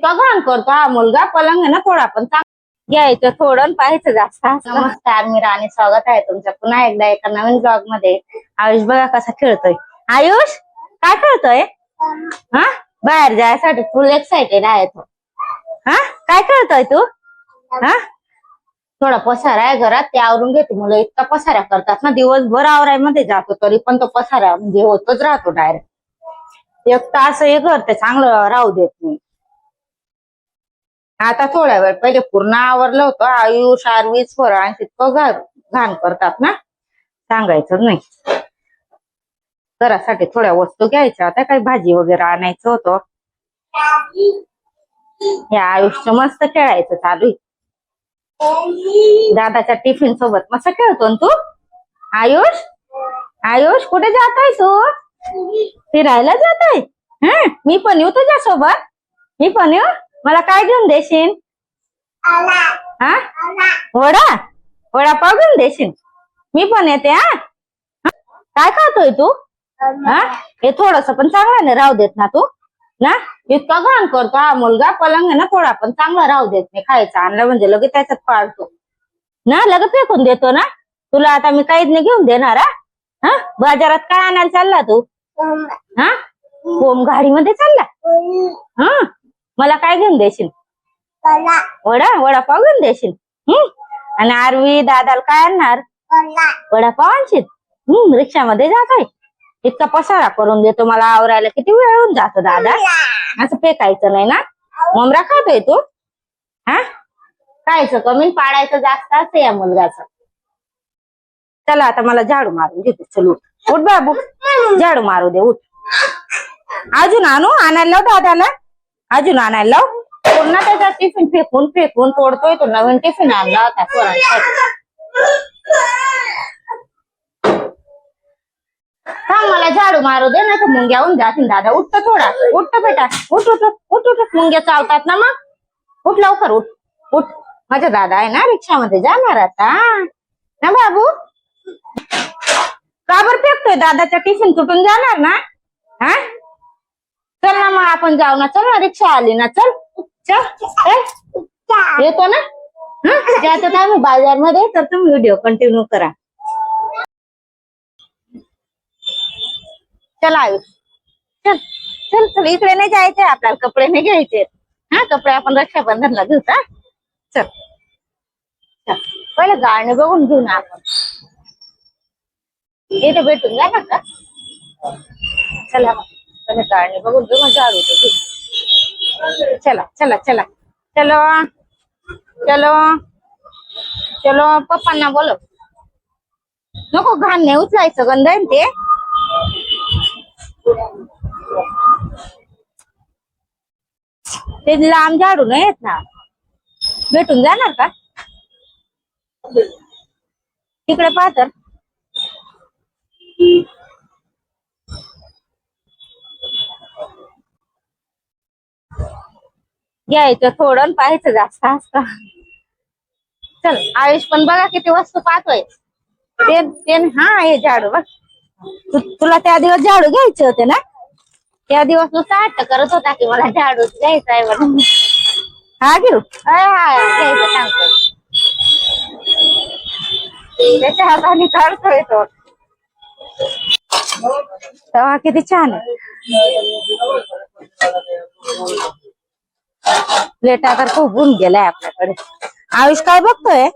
इतका घाण करतो हा मुलगा. पलंग आहे ना थोडा पण घ्यायचं थोडं आणि पाहायचं जास्त. नमस्कार, मी राणी, स्वागत आहे तुमचं पुन्हा एकदा एका नवीन ब्लॉग मध्ये. आयुष बघा कसा खेळतोय. आयुष काय खेळतोय? हा, बाहेर जायसाठी फुल एक्साइटेड आहे तो. हा, काय खेळतोय तू? हा, थोडा पसारा आहे घरात, ते आवरून घेते. मुलं इतका पसारा करतात ना, दिवसभर आवरायमध्ये जातो तरी पण तो पसारा म्हणजे होतच राहतो डायरेक्ट. एक तास हे घर ते चांगलं राहू देत नाही. आता थोड्या वेळ पहिले पूर्ण आवरलं होतं. आयुष, आरवी, स्वरा इतकं घाण करतात ना, सांगायचं नाही. घरासाठी थोड्या वस्तू घ्यायच्या होत्या, काही भाजी वगैरे आणायचं होतं. या आयुषचं मस्त खेळायचं चालू आहे. दादाच्या टिफिन सोबत मस्त खेळतो ना तू. आयुष, आयुष कुठे जातोय तू? फिरायला जातोय? मी पण येऊ तुझ्या सोबत? मी पण येऊ? मला काय घेऊन देशील? हा, वडा, वडापाव घेऊन देशील? मी पण येते. हा, काय खातोय तू? हा, हे थोडस पण चांगलं नाही राहू देत ना तू ना. इतका घाण करतो हा मुलगा. पलंग आहे ना थोडा पण चांगला राहू देत नाही. खायचं आणलं म्हणजे लगेच त्याच्यात पाडतो ना, लगेच फेकून देतो ना. तुला आता मी काहीच नाही घेऊन देणार. हा, बाजारात काय आणायला चालला तू? हा, होम गाडीमध्ये चालला? हा, मला काय घेऊन देशील? वडापाव घेऊन देशील? आणि आरवी दादाला काय आणणार? वडापाव आणशील? रिक्षामध्ये जातोय. इतका पसारा करून देतो मला आवरायला. किती वेळ होऊन जातो दादा. असं फेकायचं नाही ना. ममरा खातोय तू? हा, खायचं कमी पाडायचं जास्त असते या मुलगाचं. चला आता मला झाडू मारून घेते. चल उठ बाबू, झाडू मारू दे, उठ. अजून आणू? आणायला लाव दादाला, अजून आणायला लाव. पूर्ण त्याचा टिफिन फेकून फेकून तोडतोय तो. नवीन टिफिन आणला होता पोरांसाठी. हा, मला झाडू मारू दे ना, तर मुंग्या होऊन जातील. दादा उठतो थोडा, उठतो बेटा, उठ उठ उठ उठ. मुंग्या चावतात ना मग. उठ लवकर, उठ उठ. माझा दादा आहे ना रिक्षामध्ये जाणार आता ना बाबू. का बरं फेकतोय? दादाचा टिफिन तुटून जाणार ना. हा, चल ना मग आपण जाऊ ना. चल ना, रिक्षा आली ना. चल चल, येतो ना. जातात आम्ही बाजारमध्ये. तर तुम्ही व्हिडिओ कंटिन्यू करा. चल आयुष, चल चल चल. इकडे नाही जायचंय आपल्याला, कपडे नाही घ्यायचे. हा, कपडे आपण रक्षाबंधनला घेऊ. चल चल, पहिले गाणे बघून घेऊ ना आपण. इथे भेटून जा ना का. चला पहिले गाणे बघून घेऊ, मजा आली. चला चला चला, चलो चलो चलो. पप्पांना बोलव. नको, घाण नाही उचलायचं, गंध आहे ते. ते लांब झाडू नाही येत ना. भेटून जाणार का? तिकडे पाहत घ्यायचं थोडं पाहायचं जास्त असत. चल आयुष पण बघा किती वस्तू पाहतोय. ते हा, हे झाडू बघ. तुला त्या दिवस झाडू घ्यायचे होते ना. त्या दिवस नुसता हट्ट करत होता की मला झाडूच घ्यायचा आहे म्हणून. हा घेऊ, घ्यायचं सांगतोय. त्याच्या हाताने काढतोय तो. तेव्हा किती छान आहे. प्लेटा तर खूप होऊन गेलाय आपल्याकडे. आयुष काय बघतोय?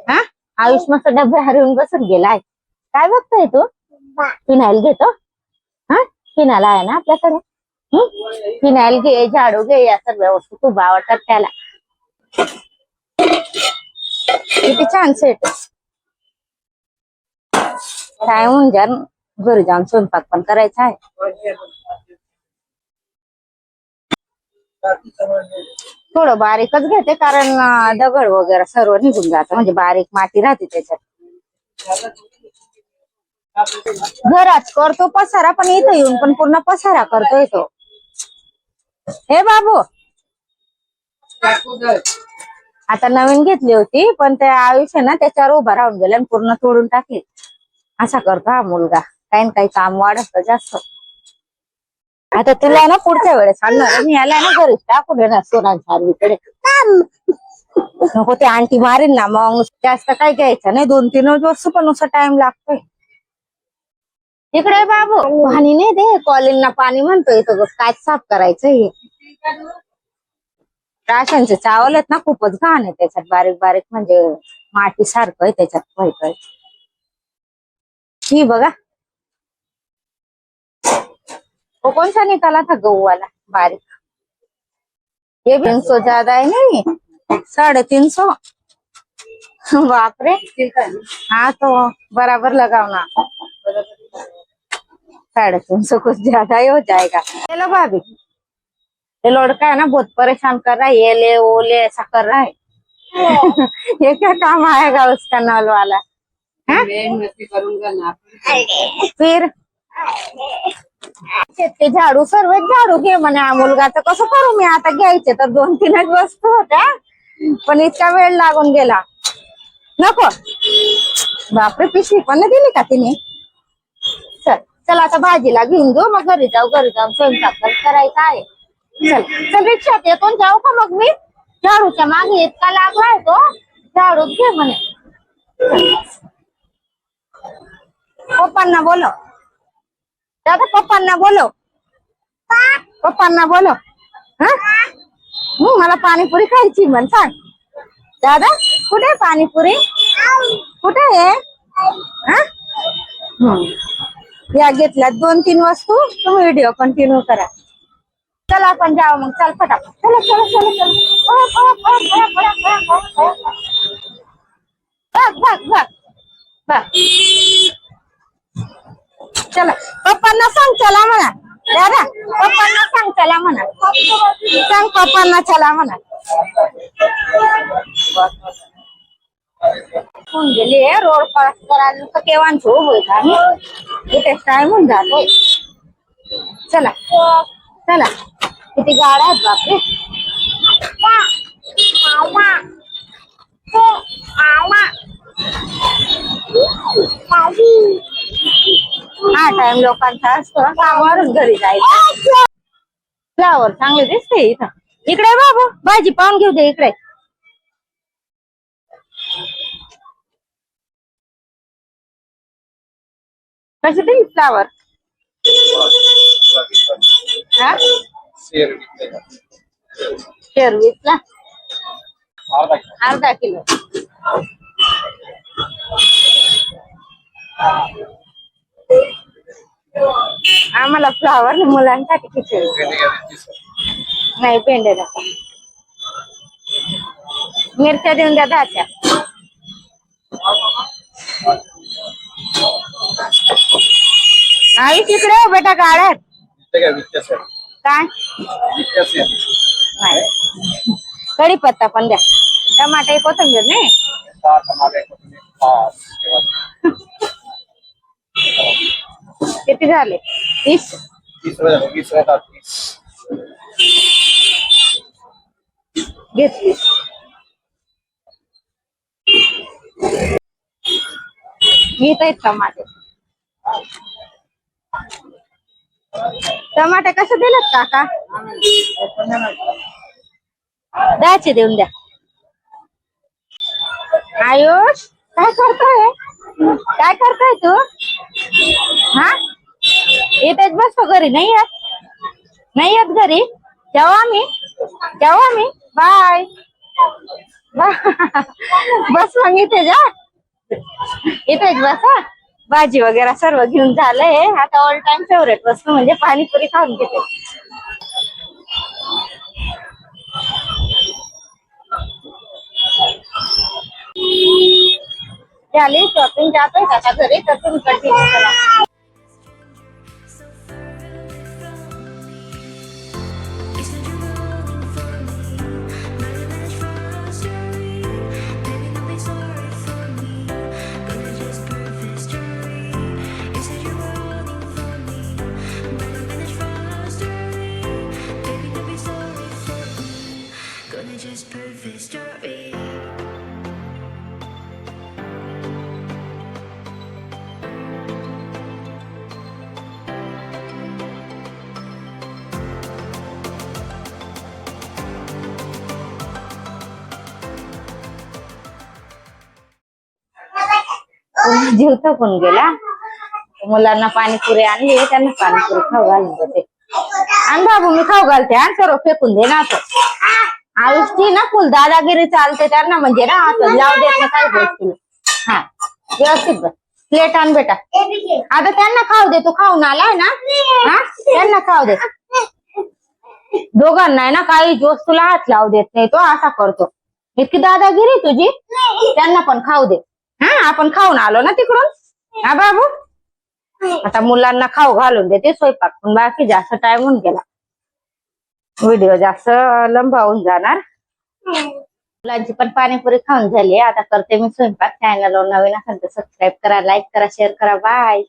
हा, आयुष मस्त डब्यावर येऊन बसून गेलाय. काय बघतोय तू? फिनाईल घेतो. हा, फिनाईल आहे ना आपल्याकडे. फिनाईल घे, झाडू घे, या सगळ्या वस्तू खूप आवडतात त्याला. किती छान सेट. काय होऊन जा, घरी जाऊन स्वयंपाक पण करायचा आहे. थोडं बारीकच घेते, कारण दगड वगैरे सर्व निघून जातं. म्हणजे बारीक माती राहते त्याच्यात. घरात करतो पसारा, पण इथं येऊन पण पूर्ण पसारा करतोय तो. हे बाबू, आता नवीन घेतली होती, पण त्या आयुष्य ना त्याच्यावर उभा राहून गेला आणि पूर्ण तोडून टाकली. असा करतो हा मुलगा. काही ना काही काम वाढत जास्त. आता तुला ना पुढच्या वेळेस आणणार मी याला ना घरी टाकू देणार सोनांच्या आरवीकडे. नको ते आंटी मारीन ना मग. जास्त काय घ्यायचं नाही, 2-3 वस्तू पण नुसता टाइम लागतोय. इकडे बाबू पाणी नाही दे, कॉलिंगना पाणी म्हणतोय तो काय साफ करायचं हे. राशनचे चावल आहेत ना, खूपच घाण आहे त्याच्यात, बारीक बारीक म्हणजे माती सारखं आहे त्याच्यात. व्हायचं ही बघा, वो कौन सा निकाला था गहू वाला बारीक, ये भी 300 ज्यादा है नहीं, 350. बापरे, हाँ तो बराबर लगाओ ना, 350 कुछ ज्यादा ही हो जाएगा. चलो भाभी, ये लड़का है ना बहुत परेशान कर रहा है, ये ले वो ले ऐसा कर रहा है. ये क्या काम आएगा उसका नल वाला. करूंगा ना फिर ते झाडू सर्व झाडू घे म्हणे. मुलगाचं कसं करू मी आता, घ्यायचे तर 2-3 वस्तू होत्या पण इतका वेळ लागून गेला. नको बापरे, पिशवी पण नाही दिली का तिने. चल आता भाजीला घेऊन घेऊ, मग घरी जाऊन स्वयंपाक करायचा आहे. चल रिक्षात येतो जाऊ का मग मी. झाडूच्या मागे इतका लागलाय तो, झाडूच घे म्हणे. पप्पांना बोलो दादा, पप्पांना बोलो, पप्पांना बोलो. मला पाणीपुरी खायची म्हण, सांग दादा. कुठे पाणीपुरी, कुठे आहे. या घेतल्या 2-3 वस्तू, तुम्ही व्हिडिओ कंटिन्यू करा. चला आपण जाऊ मग, चल फटाफट, चला चला चला चला. बघ चला, पप्पांना सांग चला म्हणा. दादा पप्पांना सांग चला म्हणा, सांग पप्पांना चला म्हणा. होऊन गेली रोड क्रॉस करायला केव्हाच होईल आणि इथे टाइम होऊन जातोय. चला चला, किती गाड्या आहेत बापरे. हा टाइम लोकांचा असतो ना, कामावरून घरी जायचं. फ्लावर चांगले दिसते इथं. इकडे बाबू भाजी पाहून घेऊ दे इकडे. कसे ते फ्लावर, शेरवीतला अर्धा किलो. आम्हाला फ्लावर मुलांसाठी खिचडी नाही, भेंडे नको. मिरच्या देऊन द्या 10च्या. आई तिकडे हो बेटा, गाड्यात काय नाही. कढीपत्ता पण द्या, टमाटे कोथिंबीर नाही. किती झाले, 30. घेतली. घेत आहेत टमाटे. टमाटे कसे दिलेत काका, 10चे देऊन द्या. आयुष काय करतोय, काय करतोय तू. हा इथेच बसतो, घरी नाही येत घरी. जेव्हा मी बाय बस मग इथे जा, इथेच बस. भाजी वगैरे सर्व घेऊन झालंय. आता ऑल टाइम फेवरेट वस्तू म्हणजे पाणीपुरी खाऊन घेते. झाली शॉपिंग, जातोय का घरी, तर तुम्ही कंटिन्यू करा. Just perfect story. जीव थकून गेला. मुलांना पाणीपुरी आणली, त्यांना पाणीपुरी खाऊ घालून देते. आणि बाबू मी खाऊ घालते आणि सर्व फेकून दे ना. आयुषची ना फुल दादागिरी चालते त्यांना, म्हणजे ना असं जाऊ देत ना काही गोष्टी. हा व्यवस्थित बस. प्लेट आण बेटा. आता त्यांना खाऊ दे, तू खाऊन आलाय ना. हा त्यांना खाऊ दे. दोघांना ना काही वस्तूला हात लावू देत नाही, तो असा करतो. इतकी दादागिरी तुझी. त्यांना पण खाऊ दे. हा आपण खाऊन आलो ना तिकडून. हा बाबू आता मुलांना खाऊ घालून देते, स्वयंपाक पण बाकी जास्त टाइम होऊन गेला. व्हिडिओ जास्त लंबावून जाणार. मुलांची पण पाणीपुरी खाऊन झाली. आता करते मी स्वयंपाक. चॅनलवर नवीन असेल तर सबस्क्राईब करा, लाईक करा, शेअर करा. बाय.